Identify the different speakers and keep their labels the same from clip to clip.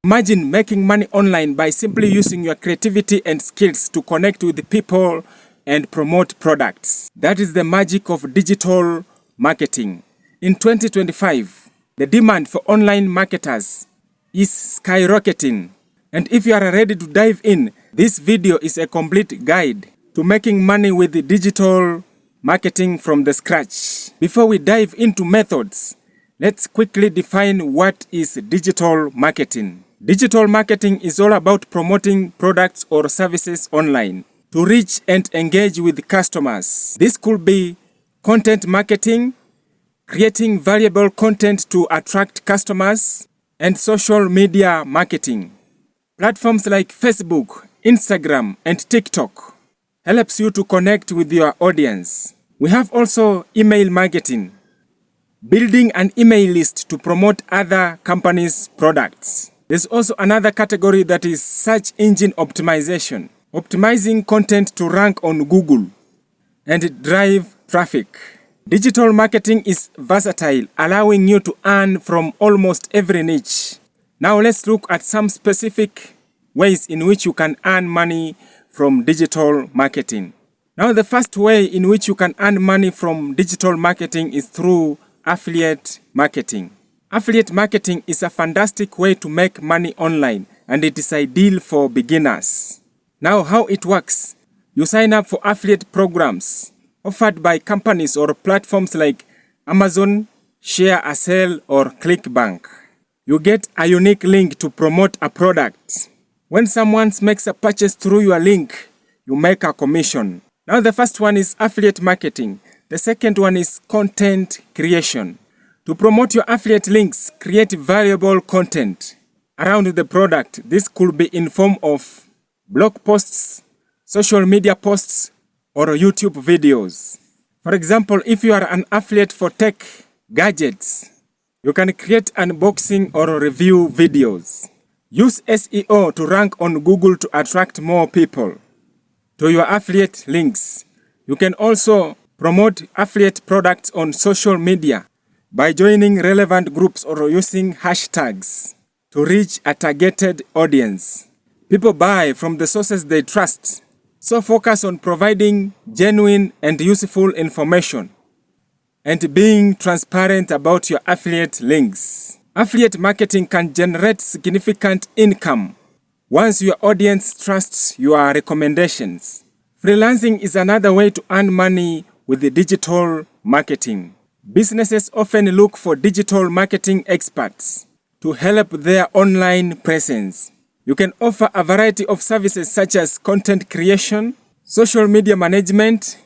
Speaker 1: Imagine making money online by simply using your creativity and skills to connect with people and promote products. That is the magic of digital marketing. In 2025, the demand for online marketers is skyrocketing. And if you are ready to dive in, this video is a complete guide to making money with digital marketing from the scratch. Before we dive into methods, let's quickly define what is digital marketing. Digital marketing is all about promoting products or services online to reach and engage with customers. This could be content marketing, creating valuable content to attract customers, and social media marketing. Platforms like Facebook, Instagram, and TikTok helps you to connect with your audience. We have also email marketing, building an email list to promote other companies' products. There's also another category that is search engine optimization, optimizing content to rank on Google and drive traffic. Digital marketing is versatile, allowing you to earn from almost every niche. Now let's look at some specific ways in which you can earn money from digital marketing. Now the first way in which you can earn money from digital marketing is through affiliate marketing. Affiliate marketing is a fantastic way to make money online, and it is ideal for beginners. Now how it works: you sign up for affiliate programs offered by companies or platforms like Amazon, Share a Sale, or ClickBank. You get a unique link to promote a product. When someone makes a purchase through your link, you make a commission. Now the first one is affiliate marketing. The second one is content creation. To promote your affiliate links, create valuable content around the product. This could be in form of blog posts, social media posts, or YouTube videos. For example, if you are an affiliate for tech gadgets, you can create unboxing or review videos. Use SEO to rank on Google to attract more people to your affiliate links. You can also promote affiliate products on social media by joining relevant groups or using hashtags to reach a targeted audience. People buy from the sources they trust, so focus on providing genuine and useful information and being transparent about your affiliate links. Affiliate marketing can generate significant income once your audience trusts your recommendations. Freelancing is another way to earn money with the digital marketing. Businesses often look for digital marketing experts to help their online presence. You can offer a variety of services such as content creation, social media management,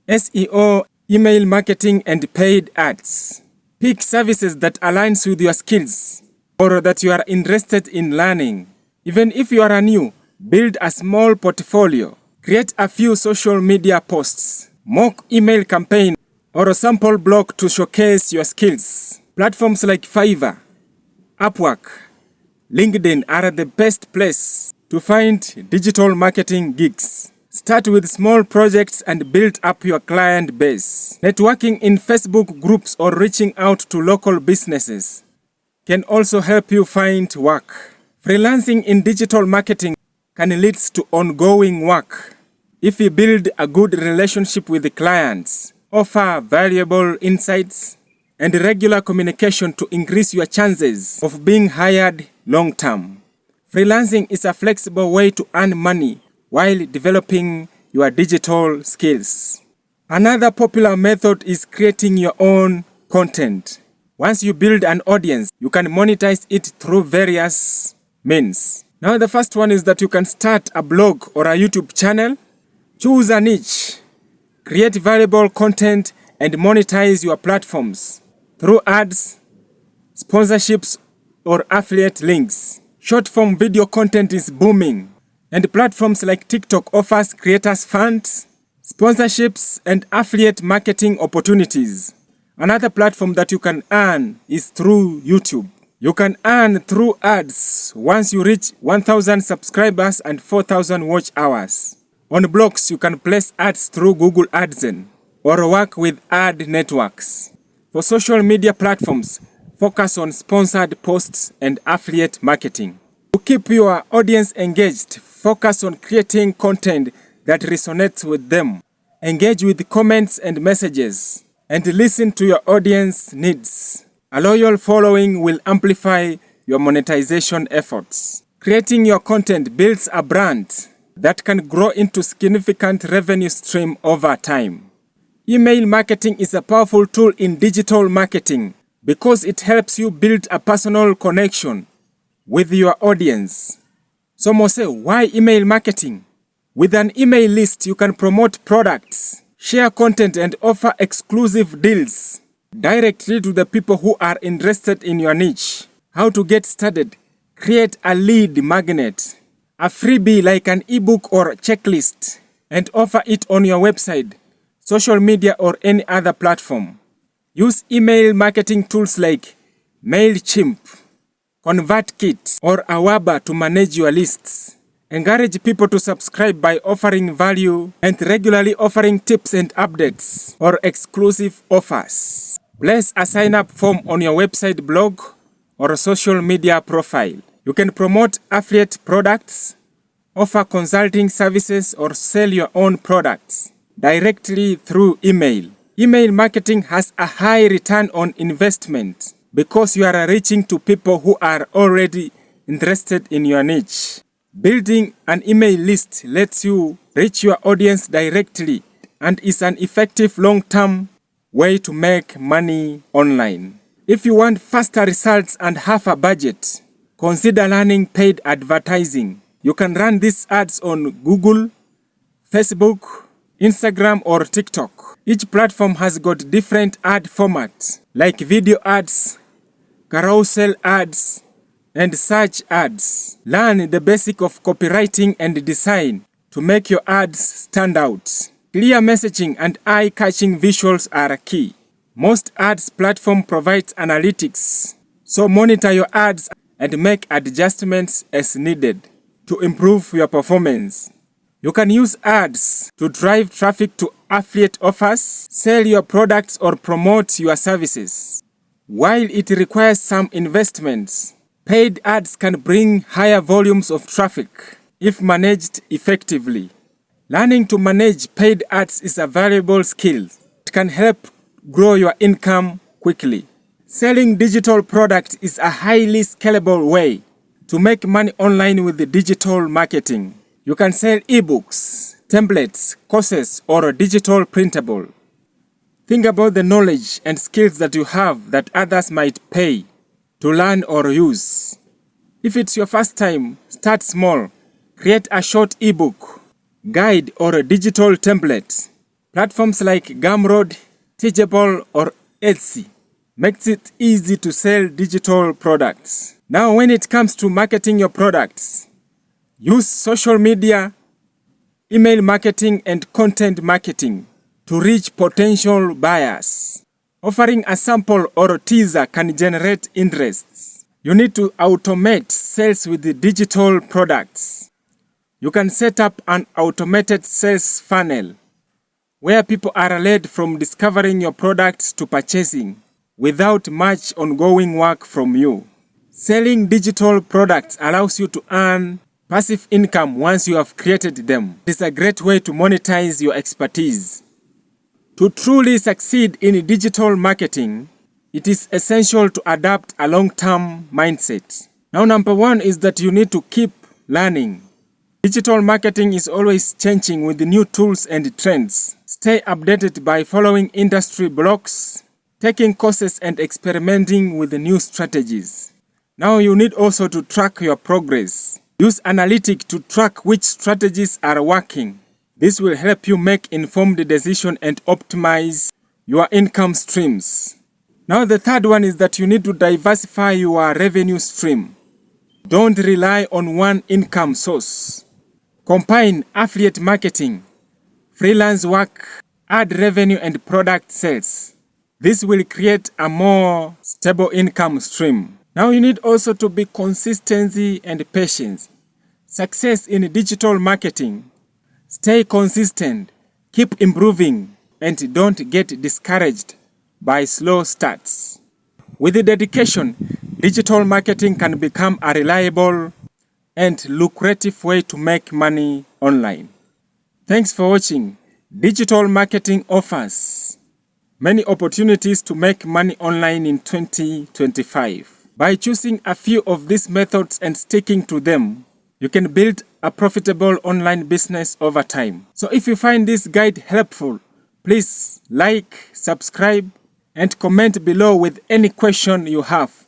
Speaker 1: SEO, email marketing, and paid ads. Pick services that aligns with your skills or that you are interested in learning. Even if you are new, build a small portfolio. Create a few social media posts, mock email campaign, or a sample blog to showcase your skills. Platforms like Fiverr, Upwork, LinkedIn are the best place to find digital marketing gigs. Start with small projects and build up your client base. Networking in Facebook groups or reaching out to local businesses can also help you find work. Freelancing in digital marketing can lead to ongoing work if you build a good relationship with the clients, offer valuable insights, and regular communication to increase your chances of being hired long-term. Freelancing is a flexible way to earn money while developing your digital skills. Another popular method is creating your own content. Once you build an audience, you can monetize it through various means. Now the first one is that you can start a blog or a YouTube channel. Choose a niche, create valuable content, and monetize your platforms through ads, sponsorships, or affiliate links. Short-form video content is booming, and platforms like TikTok offers creators funds, sponsorships, and affiliate marketing opportunities. Another platform that you can earn is through YouTube. You can earn through ads once you reach 1,000 subscribers and 4,000 watch hours. On blogs, you can place ads through Google AdSense or work with ad networks. For social media platforms, focus on sponsored posts and affiliate marketing. To keep your audience engaged, focus on creating content that resonates with them. Engage with comments and messages, and listen to your audience needs. A loyal following will amplify your monetization efforts. Creating your content builds a brand that can grow into significant revenue stream over time. Email marketing is a powerful tool in digital marketing because it helps you build a personal connection with your audience. Some will say, why email marketing? With an email list, you can promote products, share content, and offer exclusive deals directly to the people who are interested in your niche. How to get started? Create a lead magnet, a freebie like an ebook or checklist, and offer it on your website, social media, or any other platform. Use email marketing tools like MailChimp, ConvertKit, or Awaba to manage your lists. Encourage people to subscribe by offering value and regularly offering tips and updates or exclusive offers. Place a sign-up form on your website, blog, or social media profile. You can promote affiliate products, offer consulting services, or sell your own products directly through email. Email marketing has a high return on investment because you are reaching to people who are already interested in your niche. Building an email list lets you reach your audience directly and is an effective long-term way to make money online. If you want faster results and have a budget, consider learning paid advertising. You can run these ads on Google, Facebook, Instagram, or TikTok. Each platform has got different ad formats like video ads, carousel ads, and search ads. Learn the basic of copywriting and design to make your ads stand out. Clear messaging and eye-catching visuals are key. Most ads platform provides analytics, so monitor your ads and make adjustments as needed to improve your performance. You can use ads to drive traffic to affiliate offers, sell your products, or promote your services. While it requires some investments, paid ads can bring higher volumes of traffic if managed effectively. Learning to manage paid ads is a valuable skill. It can help grow your income quickly. Selling digital products is a highly scalable way to make money online with digital marketing. You can sell ebooks, templates, courses, or a digital printable. Think about the knowledge and skills that you have that others might pay to learn or use. If it's your first time, start small. Create a short ebook, guide, or a digital template. Platforms like Gumroad, Teachable, or Etsy makes it easy to sell digital products. Now, when it comes to marketing your products, use social media, email marketing, and content marketing to reach potential buyers. Offering a sample or a teaser can generate interest. You need to automate sales with the digital products. You can set up an automated sales funnel where people are led from discovering your products to purchasing without much ongoing work from you. Selling digital products allows you to earn passive income once you have created them. It is a great way to monetize your expertise. To truly succeed in digital marketing, it is essential to adopt a long-term mindset. Now, number one is that you need to keep learning. Digital marketing is always changing with the new tools and trends. Stay updated by following industry blogs, taking courses, and experimenting with the new strategies. Now you need also to track your progress. Use analytics to track which strategies are working. This will help you make informed decisions and optimize your income streams. Now the third one is that you need to diversify your revenue stream. Don't rely on one income source. Combine affiliate marketing, freelance work, ad revenue, and product sales. This will create a more stable income stream. Now you need also to be consistency and patience. Success in digital marketing. Stay consistent, keep improving, and don't get discouraged by slow starts. With the dedication, digital marketing can become a reliable and lucrative way to make money online. Thanks for watching. Digital marketing offers many opportunities to make money online in 2025. By choosing a few of these methods and sticking to them, you can build a profitable online business over time. So if you find this guide helpful, please like, subscribe, and comment below with any question you have.